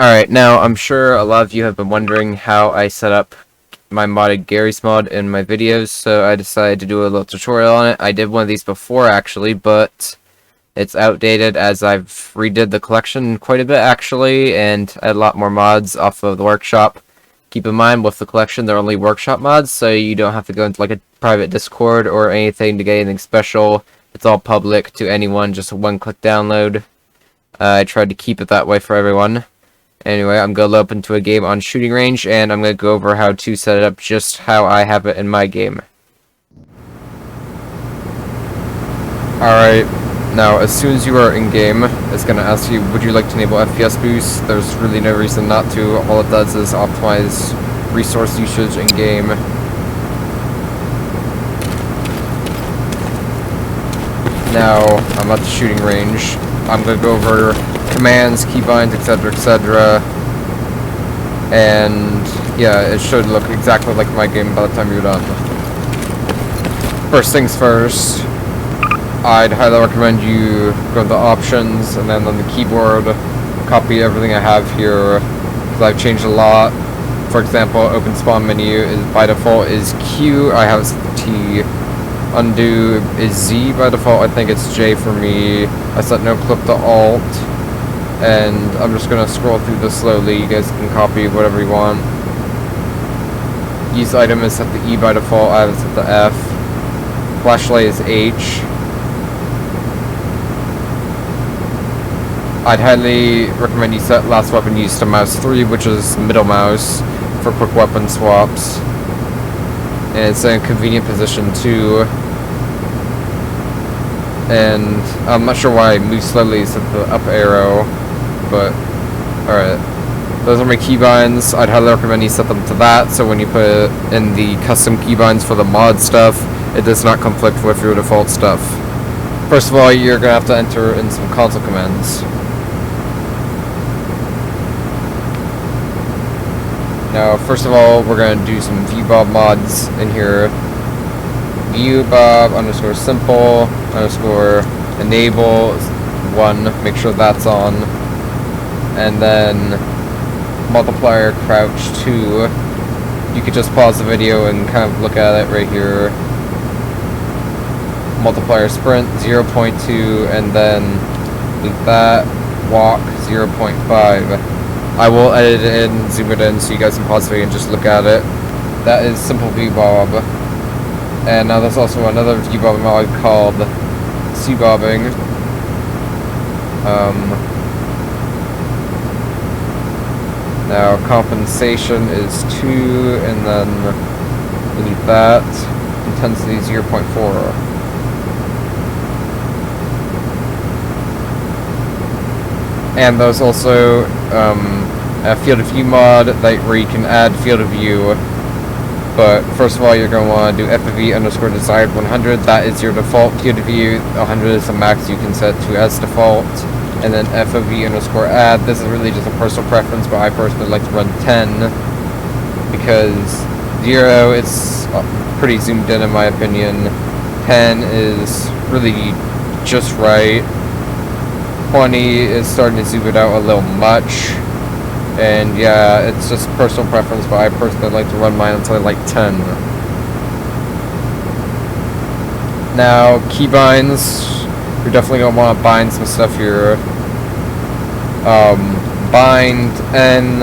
Alright, now I'm sure a lot of you have been wondering how I set up my modded Garry's mod in my videos, so I decided to do a little tutorial on it. I did one of these before actually, but it's outdated as I've redid the collection quite a bit actually, and added a lot more mods off of the workshop. Keep in mind, with the collection, they're only workshop mods, so you don't have to go into like a private Discord or anything to get anything special. It's all public to anyone, just a one-click download. I tried to keep it that way for everyone. Anyway, I'm going to load up into a game on shooting range, and I'm going to go over how to set it up just how I have it in my game. Alright, now as soon as you are in-game, it's going to ask you, would you like to enable FPS boost? There's really no reason not to. All it does is optimize resource usage in-game. Now, I'm at the shooting range. I'm going to go over commands, keybinds, etc., and yeah, it should look exactly like my game by the time you're done. First things first, I'd highly recommend you go to the options, and then on the keyboard, copy everything I have here, because I've changed a lot. For example, open spawn menu is by default is Q, I have it set to T. Undo is Z by default, I think it's J for me. I set no clip to Alt. And I'm just gonna scroll through this slowly. You guys can copy whatever you want. Use item is set to E by default. I have it set to F. Flashlight is H. I'd highly recommend you set last weapon use to mouse 3, which is middle mouse, for quick weapon swaps. And it's in a convenient position too. And I'm not sure why I move slowly set the up arrow. But, alright, those are my keybinds. I'd highly recommend you set them to that, so when you put in the custom keybinds for the mod stuff, it does not conflict with your default stuff. First of all, you're going to have to enter in some console commands. Now, first of all, we're going to do some viewbob mods in here. Viewbob underscore simple underscore enable 1, make sure that's on. And then multiplier crouch 2. You could just pause the video and kind of look at it right here. Multiplier sprint 0.2, and then leave that. Walk 0.5. I will edit it in, zoom it in, so you guys can pause the video and just look at it. That is simple viewbob. And now there's also another viewbob mod called cbobbing. Now compensation is 2, and then delete that. Intensity 0.4. And there's also a field of view mod where you can add field of view. But first of all, you're going to want to do FOV underscore desired 100. That is your default field of view. 100 is the max you can set to as default. And then FOV underscore add. This is really just a personal preference, but I personally like to run 10 because 0 is pretty zoomed in my opinion. 10 is really just right. 20 is starting to zoom it out a little much. And yeah, it's just personal preference, but I personally like to run mine until I like 10. Now, keybinds. You're definitely going to want to bind some stuff here. Bind N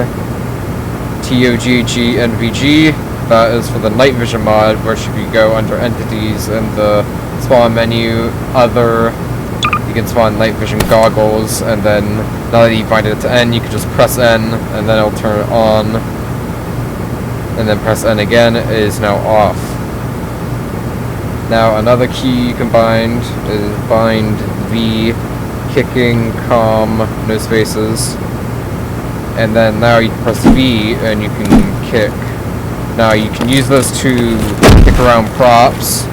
TOGG NVG. That is for the night vision mod, where should you go under entities in the spawn menu, other, you can spawn night vision goggles, and then now that you bind it to N, you can just press N, and then it'll turn it on, and then press N again. It is now off. Now another key you can bind is bind V, kicking, calm, no spaces. And then now you can press V and you can kick. Now you can use those to kick around props.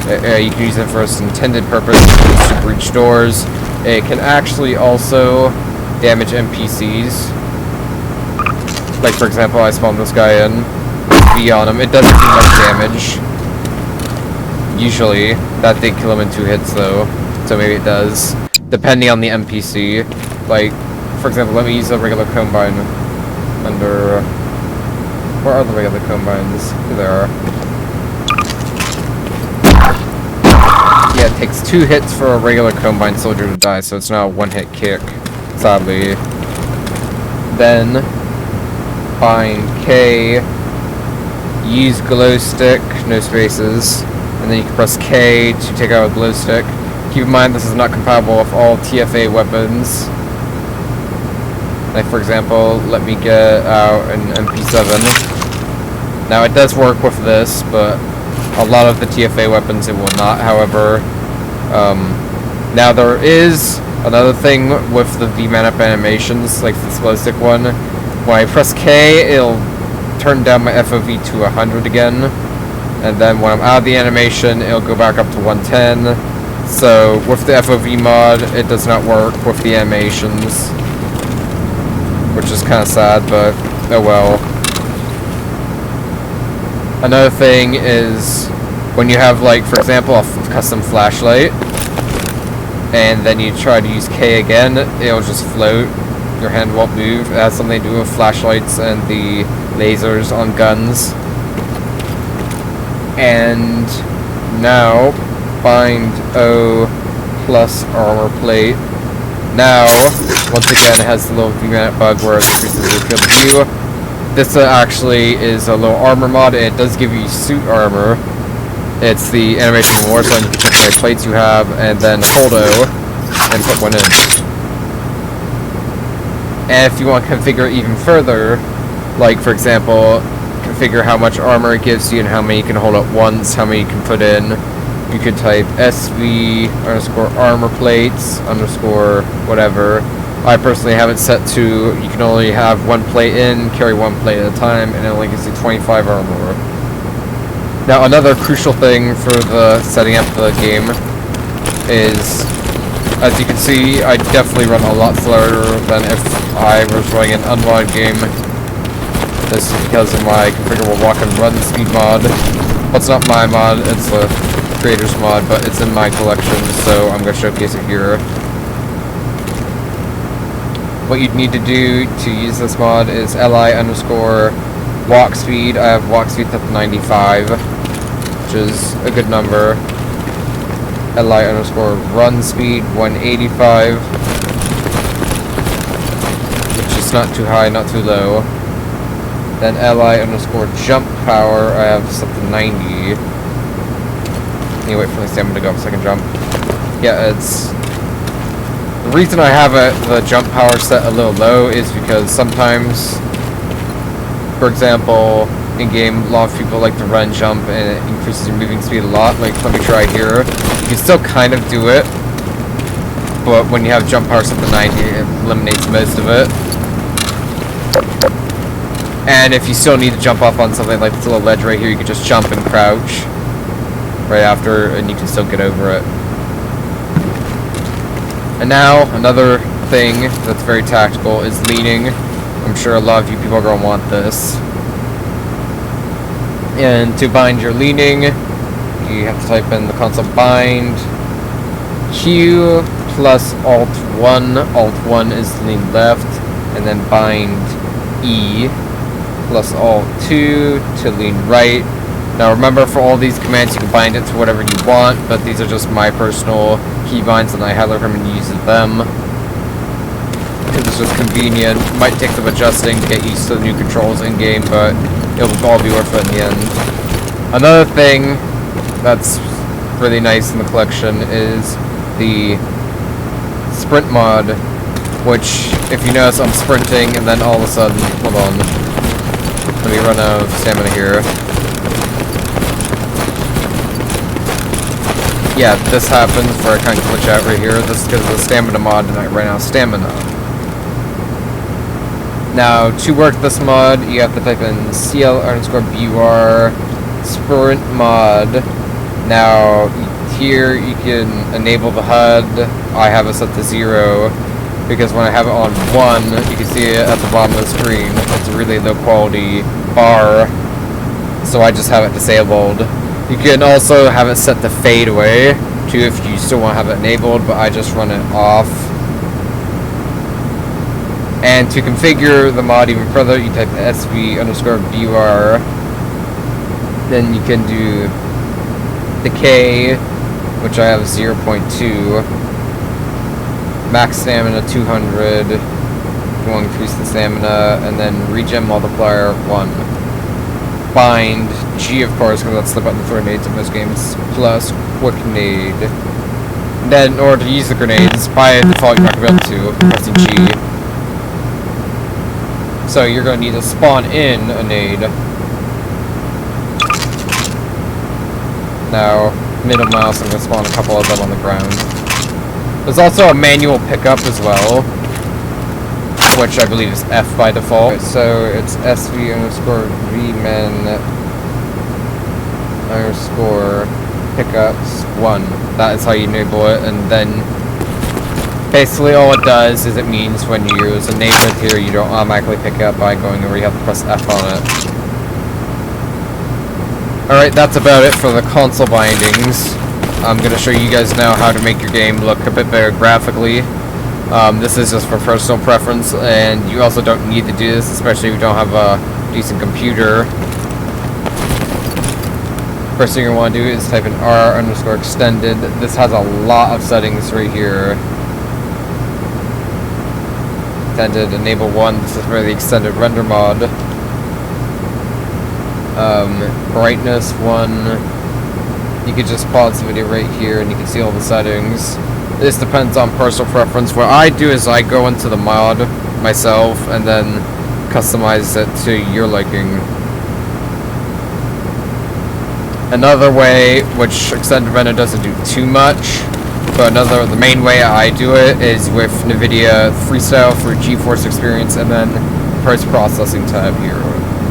You can use it for its intended purpose, to breach doors. It can actually also damage NPCs. Like for example, I spawned this guy in, V on him. It doesn't do much damage. Usually, that did kill him in 2 hits though, so maybe it does. Depending on the NPC. Like, for example, let me use a regular combine under... Where are the regular combines? Here they are. Yeah, it takes 2 hits for a regular combine soldier to die, so it's not a 1-hit kick, sadly. Then, bind K, use glow stick, no spaces, and then you can press K to take out a glow stick. Keep in mind this is not compatible with all TFA weapons. Like, for example, let me get out an MP7. Now, it does work with this, but a lot of the TFA weapons it will not. However, now there is another thing with the V-man-up animations, like this glow stick one. When I press K, it'll turn down my FOV to 100 again, and then when I'm out of the animation, it'll go back up to 110. So with the FOV mod, it does not work with the animations, which is kind of sad, but oh well. Another thing is when you have, like, for example, a custom flashlight, and then you try to use K again, it'll just float. Your hand won't move. It has something to do with flashlights and the lasers on guns. And now, bind O plus armor plate. Now, once again, it has the little V-man bug where it increases your field of view. This actually is a little armor mod. It does give you suit armor. It's the animation from Warzone. You can check how many plates you have, and then hold O, and put one in. And if you want to configure it even further, like, for example, configure how much armor it gives you and how many you can hold at once, how many you can put in, you could type SV_armor plates _ whatever. I personally have it set to, you can only have 1 plate in, carry 1 plate at a time, and it only gives you 25 armor. Now, another crucial thing for the setting up the game is, as you can see, I definitely run a lot slower than if I was running an unmodded game. This is because of my configurable walk and run speed mod. Well, it's not my mod, it's a creator's mod, but it's in my collection, so I'm going to showcase it here. What you'd need to do to use this mod is li_walk speed. I have walk speed up to 95, which is a good number. li_run speed 185, which is not too high, not too low. Then li_jump power I have set to 90. Need to wait for the stamina to go up so I can jump. Yeah, it's... The reason I have the jump power set a little low is because sometimes, for example, in-game, a lot of people like to run, jump, and it increases your moving speed a lot. Like, let me try here. You can still kind of do it, but when you have jump power set to 90, it eliminates most of it. And if you still need to jump off on something like this little ledge right here, you can just jump and crouch right after, and you can still get over it. And now, another thing that's very tactical is leaning. I'm sure a lot of you people are going to want this. And to bind your leaning, you have to type in the console bind Q plus Alt 1. Alt 1 is to lean left, and then bind E plus Alt 2 to lean right. Now remember, for all these commands you can bind it to whatever you want, but these are just my personal keybinds and I highly recommend you use them, because it's just convenient. It might take some adjusting to get used to the new controls in game, but it'll all be worth it in the end. Another thing that's really nice in the collection is the sprint mod, which, if you notice, I'm sprinting and then all of a sudden, hold on, let me run out of stamina here. Yeah, this happens where I kind of glitch out right here. This is because of the stamina mod and I ran out of stamina. Now, to work this mod, you have to type in CL_BUR sprint mod. Now, here you can enable the HUD. I have it set to 0, because when I have it on 1, you can see it at the bottom of the screen. It's a really low quality bar, so I just have it disabled. You can also have it set to fade away, too, if you still want to have it enabled, but I just run it off. And to configure the mod even further, you type SV_BUR. Then you can do decay, which I have 0.2. Max stamina 200. Will increase the stamina, and then regen multiplier 1. Bind G, of course, because that's the button for grenades in most games. Plus quick nade. And then in order to use the grenades, by default you're not going to be able to pressing G. So you're going to need to spawn in a nade. Now, middle mouse, I'm going to spawn a couple of them on the ground. There's also a manual pickup as well, which I believe is F by default. So it's SV_VMen_pickups 1. That is how you enable it, and then basically all it does is it means when you use a nade with here, you don't automatically pick it up by going over, you have to press F on it. Alright, that's about it for the console bindings. I'm going to show you guys now how to make your game look a bit better graphically. This is just for personal preference, and you also don't need to do this, especially if you don't have a decent computer. First thing you want to do is type in R_extended. This has a lot of settings right here. Extended, enable 1, this is for the extended render mod. Brightness 1. You can just pause the video right here and you can see all the settings. This depends on personal preference. What I do is I go into the mod myself and then customize it to your liking. Another way, which extended render doesn't do too much, but the main way I do it is with NVIDIA Freestyle for GeForce Experience and then post-processing tab here.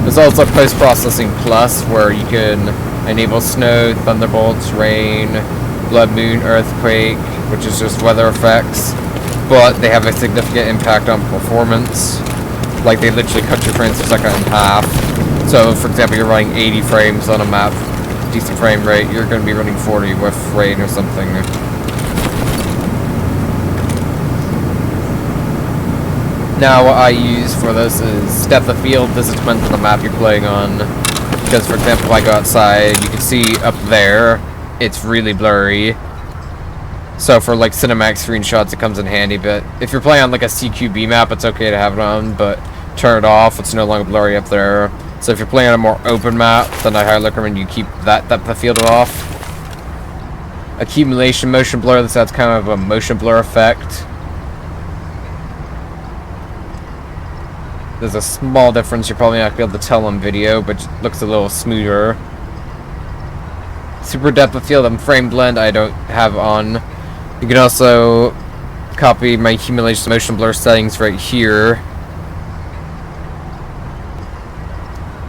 There's also post-processing plus where you can enable snow, thunderbolts, rain, blood moon, earthquake, which is just weather effects, but they have a significant impact on performance. Like, they literally cut your frames per second in half. So, for example, you're running 80 frames on a map, decent frame rate, you're going to be running 40 with rain or something. Now, what I use for this is depth of field. This depends on the map you're playing on. Because, for example, if I go outside, you can see up there, it's really blurry. So for like cinematic screenshots, it comes in handy, but if you're playing on like a CQB map, it's okay to have it on, but turn it off, it's no longer blurry up there. So if you're playing on a more open map, then I highly recommend you keep that depth of field off. Accumulation motion blur, this adds kind of a motion blur effect. There's a small difference, you're probably not going to be able to tell on video, but it looks a little smoother. Super depth of field and frame blend I don't have on. You can also copy my accumulation motion blur settings right here.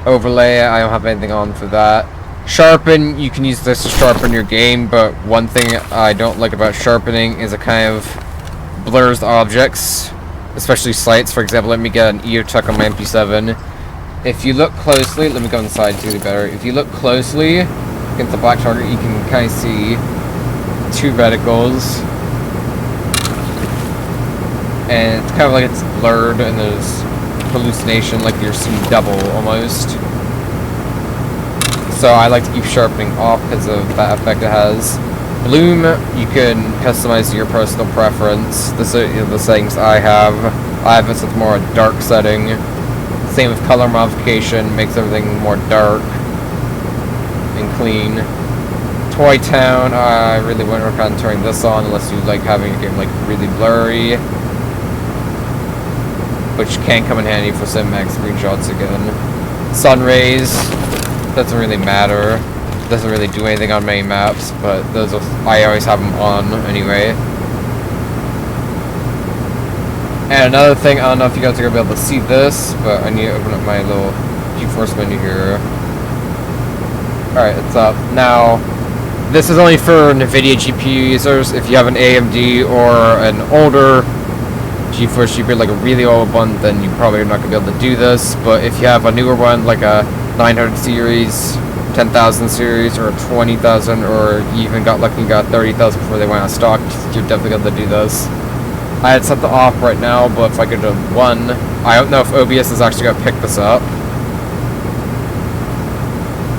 Overlay, I don't have anything on for that. Sharpen, you can use this to sharpen your game, but one thing I don't like about sharpening is it kind of blurs objects, especially sights. For example, let me get an EOTech on my MP7. If you look closely, let me go inside to be better. If you look closely against the black target, you can kind of see two reticles, and it's kind of like it's blurred and there's hallucination, like you're seeing double almost. So I like to keep sharpening off because of that effect it has. Bloom, you can customize to your personal preference. This are the settings I have. I have this with more a dark setting. Same with color modification, makes everything more dark and clean. Toy Town, I really wouldn't recommend turning this on unless you like having your game like really blurry, which can come in handy for cinematic screenshots again. Sun rays, doesn't really matter. Doesn't really do anything on many maps, but those are, I always have them on anyway. And another thing, I don't know if you guys are gonna be able to see this, but I need to open up my little GeForce menu here. Alright, it's up. Now, this is only for NVIDIA GPU users. If you have an AMD or an older GeForce GPU, like a really old one, then you probably are not going to be able to do this. But if you have a newer one, like a 900 series, 10,000 series, or 20,000, or you even got lucky and got 30,000 before they went out of stock, you're definitely going to do this. I had set the off right now, but if I go to 1, I don't know if OBS is actually going to pick this up.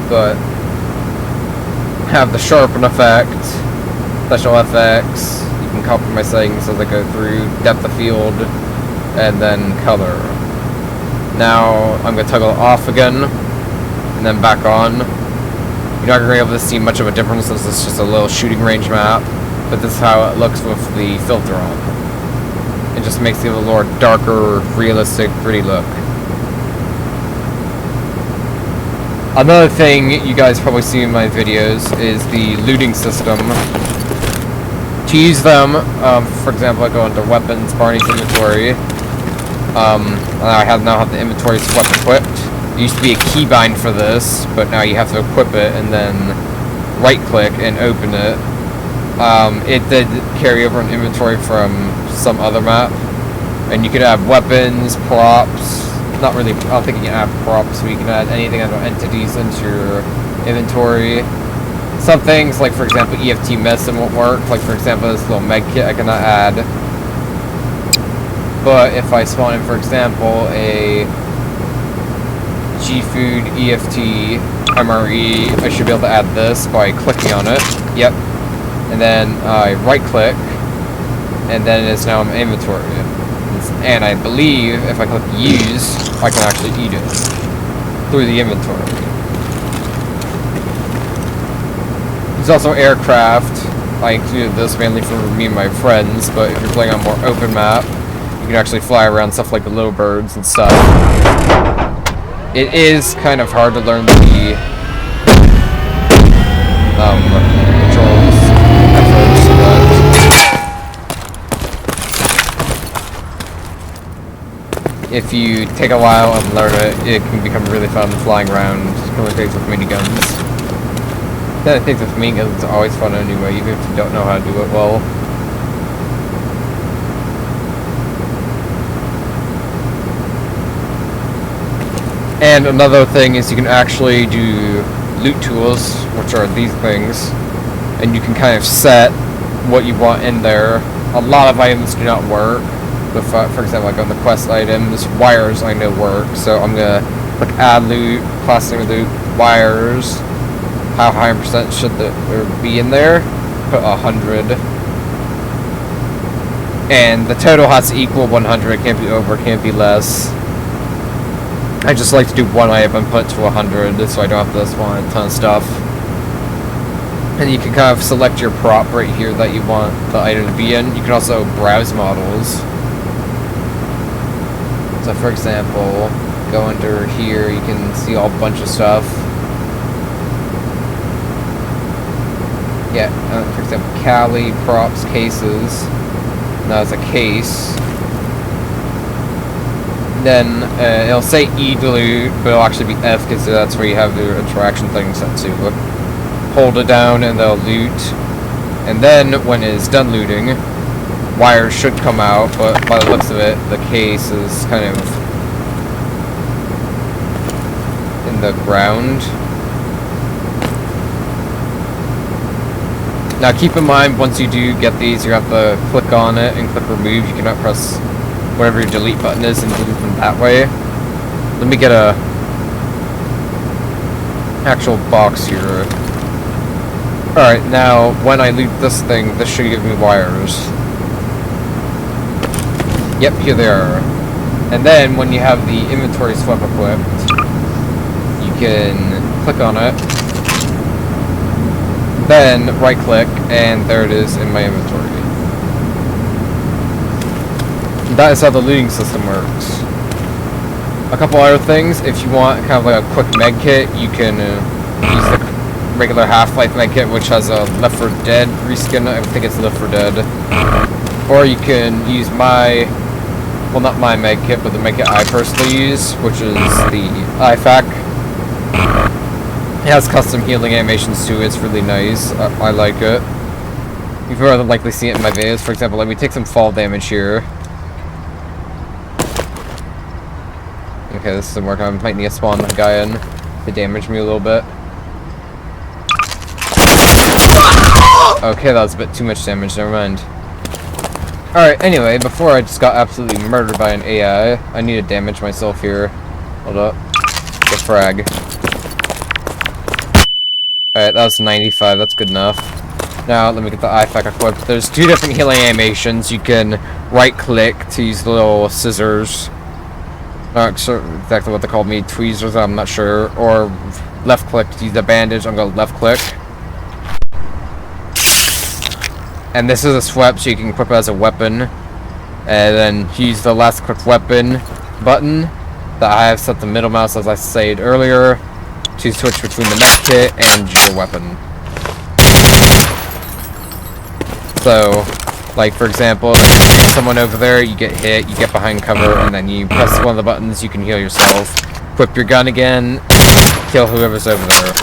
But have the sharpen effect, special effects, you can copy my settings as I go through, depth of field, and then color. Now I'm going to toggle it off again, and then back on. You're not going to be able to see much of a difference since it's just a little shooting range map, but this is how it looks with the filter on. It just makes it a little darker, realistic, pretty look. Another thing you guys probably see in my videos is the looting system. To use them, for example, I go into weapons, Barney's inventory. I now have the inventory swept equipped. There used to be a keybind for this, but now you have to equip it and then right click and open it. It did carry over an inventory from some other map, and you could have weapons, props. Not really, I don't think you can add props, so you can add anything under entities into your inventory. Some things, like for example, EFT medicine won't work. Like for example, this little med kit I cannot add. But if I spawn in, for example, a G-Food EFT MRE, I should be able to add this by clicking on it. Yep. And then I right click, and then it's now in my inventory. And I believe if I click use, I can actually eat it through the inventory. There's also aircraft. I included this mainly for me and my friends, but if you're playing on a more open map, you can actually fly around stuff like the little birds and stuff. It is kind of hard to learn the controls at first, but if you take a while and learn it, it can become really fun flying around, killing things with miniguns. Yeah, I think with miniguns are always fun anyway, even if you don't know how to do it well. And another thing is you can actually do loot tools, which are these things, and you can kind of set what you want in there. A lot of items do not work. But for example, like on the quest items, wires I know work, so I'm gonna click add loot, classing loot, wires. How high in percent should there be in there? Put 100. And the total has to equal 100, it can't be over, it can't be less. I just like to do one item and put it to 100, so I don't have to spawn a ton of stuff. And you can kind of select your prop right here that you want the item to be in. You can also browse models. So for example, go under here, you can see a bunch of stuff. Yeah, for example, Cali, props, cases. Now it's a case. Then it'll say E to loot, but it'll actually be F because that's where you have your interaction thing set to. Hold it down and they'll loot. And then when it's done looting, wires should come out, but by the looks of it, the case is kind of in the ground. Now keep in mind, once you do get these, you have to click on it and click remove. You cannot press whatever your delete button is and delete them that way. Let me get a actual box here. Alright, now when I loot this thing, this should give me wires. Yep, here they are. And then when you have the inventory swap equipped, you can click on it, then right click, and there it is in my inventory. That is how the looting system works. A couple other things, if you want kind of like a quick med kit, you can use the regular Half-Life med kit, which has a Left 4 Dead reskin. I think it's Left 4 Dead. Or you can use my, well, not my med kit, but the med kit I personally use, which is the IFAC. It has custom healing animations too. It's really nice. I like it. You've rather likely seen it in my videos. For example, let me take some fall damage here. Okay, this isn't working. I might need to spawn that guy in to damage me a little bit. Okay, that was a bit too much damage. Never mind. Alright, anyway, before I just got absolutely murdered by an AI, I need to damage myself here. Hold up. Get frag. Alright, that was 95, that's good enough. Now, let me get the IFAC equipped. There's two different healing animations. You can right-click to use the little scissors. Not sure exactly what they called me, tweezers, I'm not sure. Or left-click to use the bandage, I'm going left-click. And this is a sweep, so you can equip it as a weapon. And then use the last quick weapon button that I have set the middle mouse, as I said earlier, to switch between the med kit and your weapon. So, like for example, if you shoot someone over there, you get hit, you get behind cover, and then you press one of the buttons, you can heal yourself. Equip your gun again, kill whoever's over there.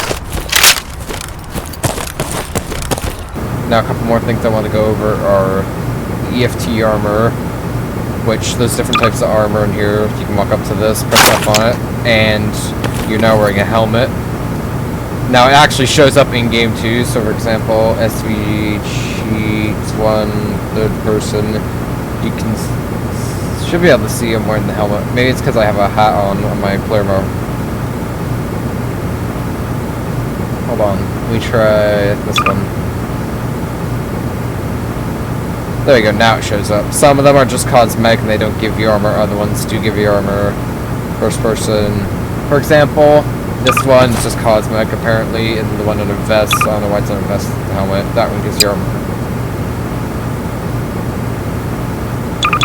Now, a couple more things I want to go over are the Eft Armor, which there's different types of armor in here. You can walk up to this, press up on it, and you're now wearing a helmet. Now, it actually shows up in game too. So, for example, SV cheats 1 third person. You should be able to see I'm wearing the helmet. Maybe it's because I have a hat on my player mode. Hold on, let me try this one. There we go, now it shows up. Some of them are just cosmetic and they don't give you armor, other ones do give you armor. First person. For example, this one's just cosmetic apparently, and the one under vest, I don't know why it's under vest helmet, that one gives you armor.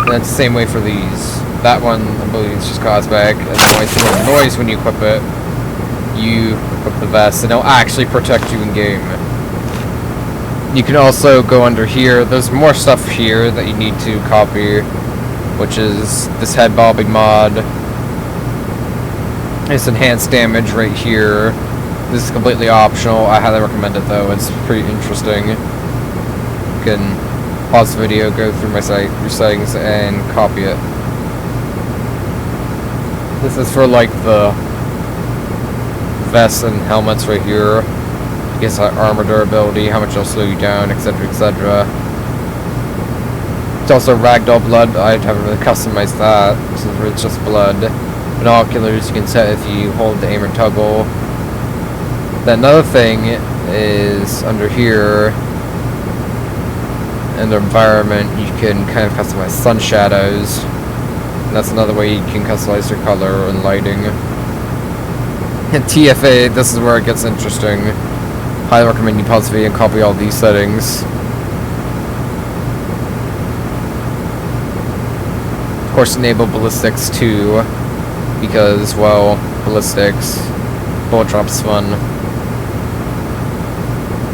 And that's the same way for these. That one, I believe, is just cosmetic, and then when you see the noise when you equip it, you equip the vest, and it'll actually protect you in game. You can also go under here. There's more stuff here that you need to copy, which is this head bobbing mod. It's enhanced damage right here. This is completely optional. I highly recommend it though. It's pretty interesting. You can pause the video, go through your settings, and copy it. This is for like the vests and helmets right here. I guess armor durability, how much it'll slow you down, etc, etc. It's also ragdoll blood. I haven't really customized that, since it's just blood. Binoculars you can set if you hold the aim or toggle. Then another thing is under here, in the environment, you can kind of customize sun shadows. And that's another way you can customize your color and lighting. And TFA, this is where it gets interesting. Highly recommend you pause the video and copy all these settings. Of course, enable ballistics too, because, well, ballistics, bullet drop's fun.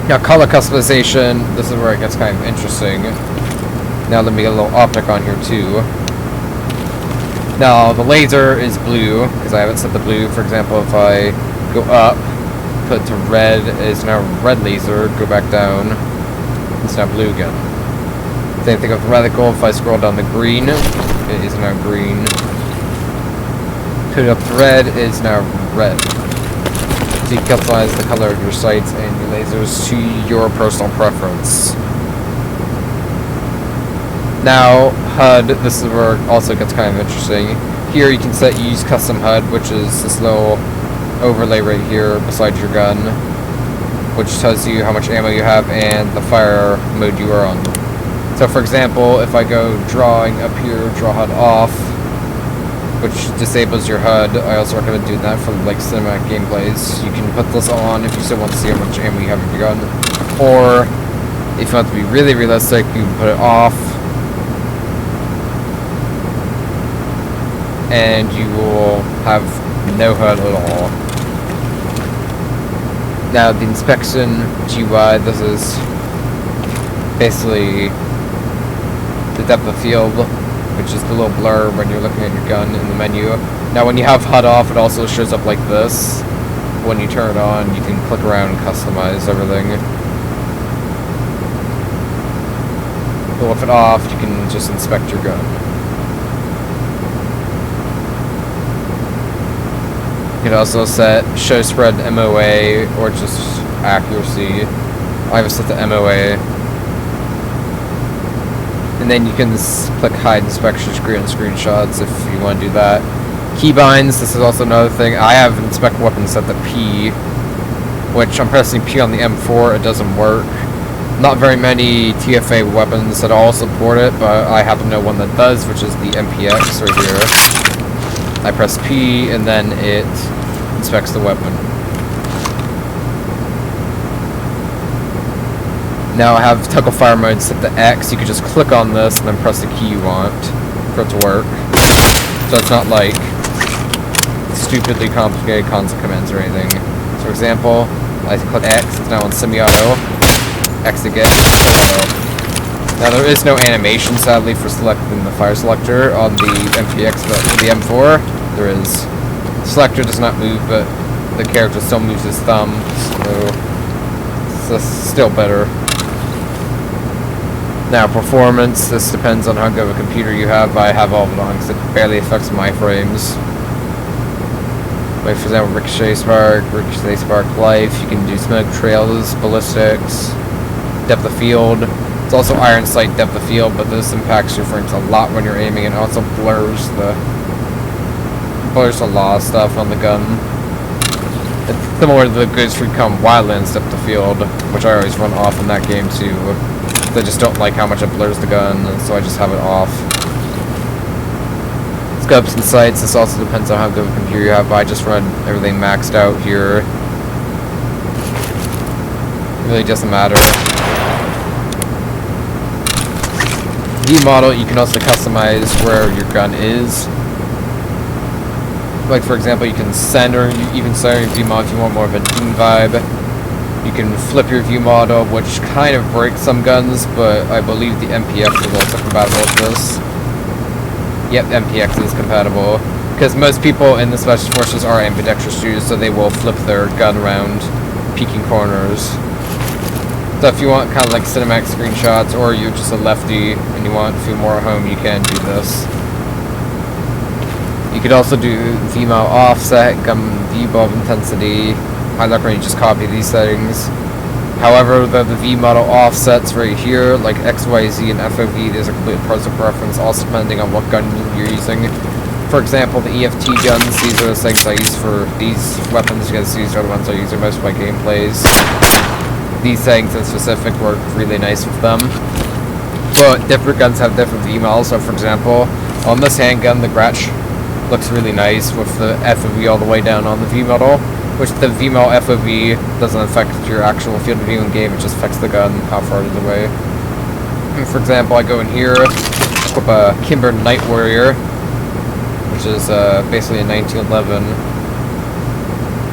Now, color customization, this is where it gets kind of interesting. Now, let me get a little optic on here too. Now, the laser is blue, because I haven't set the blue. For example, if I go up, put to red, is now red laser, go back down, it's now blue again. Same thing with reticle, if I scroll down to green, it is now green. Put it up to red, it is now red. So you can customize the color of your sights and your lasers to your personal preference. Now, HUD, this is where it also gets kind of interesting. Here you can set use custom HUD, which is this little overlay right here beside your gun, which tells you how much ammo you have and the fire mode you are on. So for example, if I go drawing up here, draw HUD off, which disables your HUD, I also recommend doing that for like cinematic gameplays. You can put this on if you still want to see how much ammo you have in your gun, or if you want to be really realistic, you can put it off, and you will have no HUD at all. Now the inspection GUI, this is basically the depth of field, which is the little blur when you're looking at your gun in the menu. Now when you have HUD off, it also shows up like this. When you turn it on, you can click around and customize everything. But with it off, you can just inspect your gun. You can also set show spread MOA or just accuracy. I have it set to MOA. And then you can click hide inspection screen and screenshots if you want to do that. Keybinds, this is also another thing. I have inspect weapons set to P, which I'm pressing P on the M4, it doesn't work. Not very many TFA weapons that all support it, but I happen to know one that does, which is the MPX right here. I press P and then it inspects the weapon. Now I have toggle fire mode set to X. You can just click on this and then press the key you want for it to work. So it's not like stupidly complicated console commands or anything. So for example, I click X, it's now on semi-auto. X again. Now there is no animation sadly for selecting the fire selector on the MPX, but with the M4 there is. The selector does not move, but the character still moves his thumb, so it's still better. Now, performance, this depends on how good of a computer you have, but I have all of it on because it barely affects my frames. Like, for example, ricochet spark, life, you can do smoke trails, ballistics, depth of field. It's also iron sight depth of field, but this impacts your frames a lot when you're aiming and also blurs a lot of stuff on the gun. It's similar to the Ghost Recon Wildlands depth of field, which I always run off in that game too. I just don't like how much it blurs the gun, so I just have it off. Scopes and sights, this also depends on how good of a computer you have, but I just run everything maxed out here. It really doesn't matter. V-model, you can also customize where your gun is. Like for example, you can center, even center your V-model if you want more of an team vibe. You can flip your view model, which kind of breaks some guns, but I believe the MPX is also compatible with this. Yep, MPX is compatible. Because most people in the Special Forces are ambidextrous shooters, so they will flip their gun around, peeking corners. So if you want kind of like cinematic screenshots, or you're just a lefty and you want a few more at home, you can do this. You could also do V-mount offset, gun V-bulb intensity. I recommend you just copy these settings. However, the V-model offsets right here, like XYZ and FOV, there's a complete personal preference, also depending on what gun you're using. For example, the EFT guns, these are the things I use for these weapons, because these are the ones I use in most of my gameplays. These settings in specific work really nice with them. But different guns have different V-models, so for example, on this handgun, the Gratch looks really nice with the FOV all the way down on the V-model. Which the V-model FOV doesn't affect your actual field of view in game, it just affects the gun, how far it is away. And for example, I go in here, equip a Kimber Night Warrior, which is basically a 1911.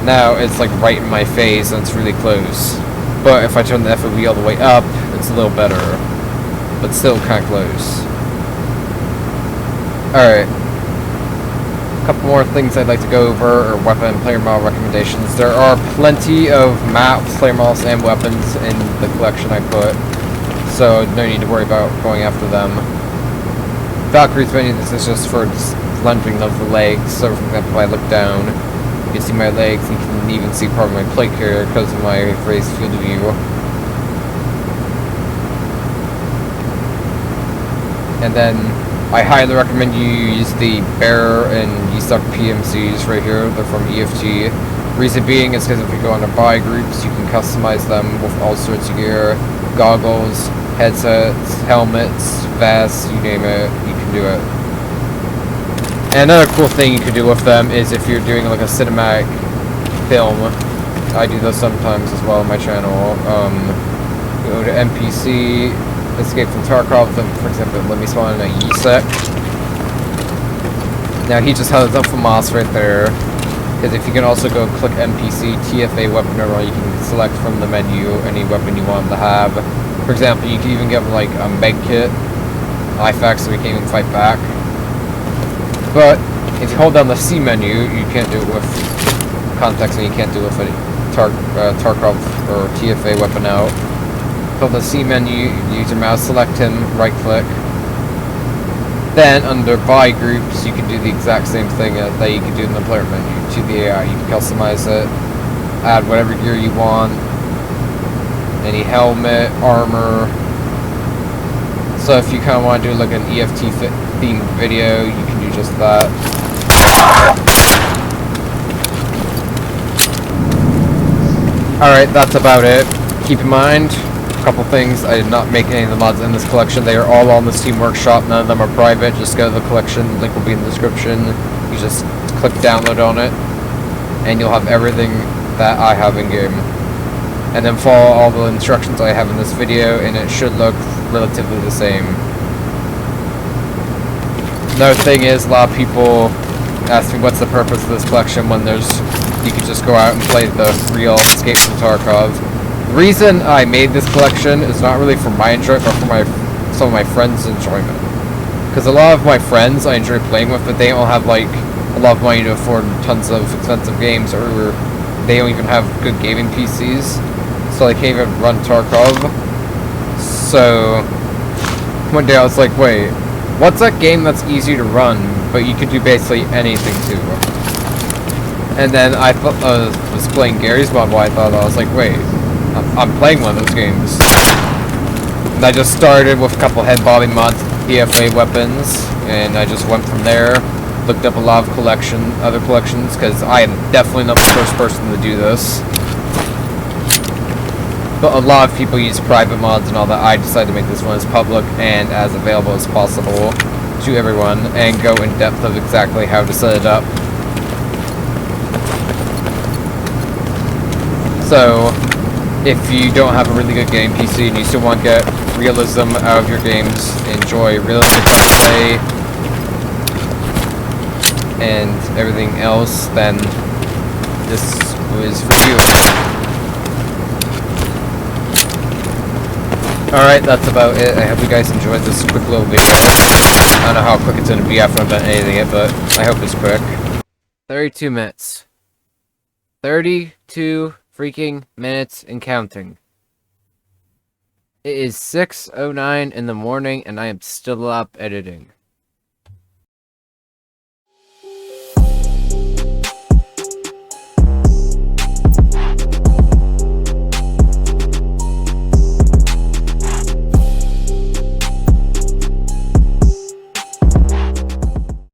Now it's like right in my face and it's really close. But if I turn the FOV all the way up, it's a little better. But still kind of close. Alright. Couple more things I'd like to go over, or weapon and player model recommendations. There are plenty of maps, player models, and weapons in the collection I put, so no need to worry about going after them. Valkyrie's menu, this is just for lunging of the legs, so for example if I look down, you can see my legs, and you can even see part of my plate carrier because of my raised field of view. And then I highly recommend you use the Bear and Yeestuck PMCs right here. They're from EFT. Reason being is because if you go under buy groups, you can customize them with all sorts of gear. Goggles, headsets, helmets, vests, you name it, you can do it. And another cool thing you can do with them is if you're doing like a cinematic film. I do those sometimes as well on my channel. Go to NPC. Escape from Tarkov, then, for example, let me spawn in a Yesek. Now he just has up for Moss right there, because if you can also go click NPC, TFA weapon or you can select from the menu any weapon you want him to have. For example, you can even give him like a med kit, IFAC, so he can't even fight back. But if you hold down the C menu, you can't do it with context, and you can't do it with a Tarkov or TFA weapon out. Hold the C menu, use your mouse, select him, right click. Then under buy groups, you can do the exact same thing that you can do in the player menu. To the AI, you can customize it, add whatever gear you want, any helmet, armor, So if you kind of want to do like an EFT themed video, you can do just that. Alright, that's about it. Keep in mind, a couple things, I did not make any of the mods in this collection. They are all on the Steam Workshop, none of them are private. Just go to the collection, link will be in the description. You just click download on it, and you'll have everything that I have in game. And then follow all the instructions I have in this video, and it should look relatively the same. Another thing is, a lot of people ask me what's the purpose of this collection when you could just go out and play the real Escape from Tarkov. The reason I made this collection is not really for my enjoyment, but for some of my friends' enjoyment. Because a lot of my friends I enjoy playing with, but they don't have like a lot of money to afford tons of expensive games, or they don't even have good gaming PCs, so they can't even run Tarkov. So one day I was like, wait, what's that game that's easy to run, but you could do basically anything to? And then I was playing Garry's mod while I was like, wait, I'm playing one of those games. And I just started with a couple head bobbing mods, PFA weapons, and I just went from there. Looked up a lot of other collections, because I am definitely not the first person to do this. But a lot of people use private mods and all that. I decided to make this one as public and as available as possible to everyone, and go in depth of exactly how to set it up. So, if you don't have a really good game PC and you still want to get realism out of your games, enjoy realistic gameplay, and everything else, then this was for you. Alright, that's about it. I hope you guys enjoyed this quick little video. I don't know how quick it's going to be after I've done anything yet, but I hope it's quick. 32 minutes. 32 freaking minutes and counting. It is 6:09 in the morning and I am still up editing.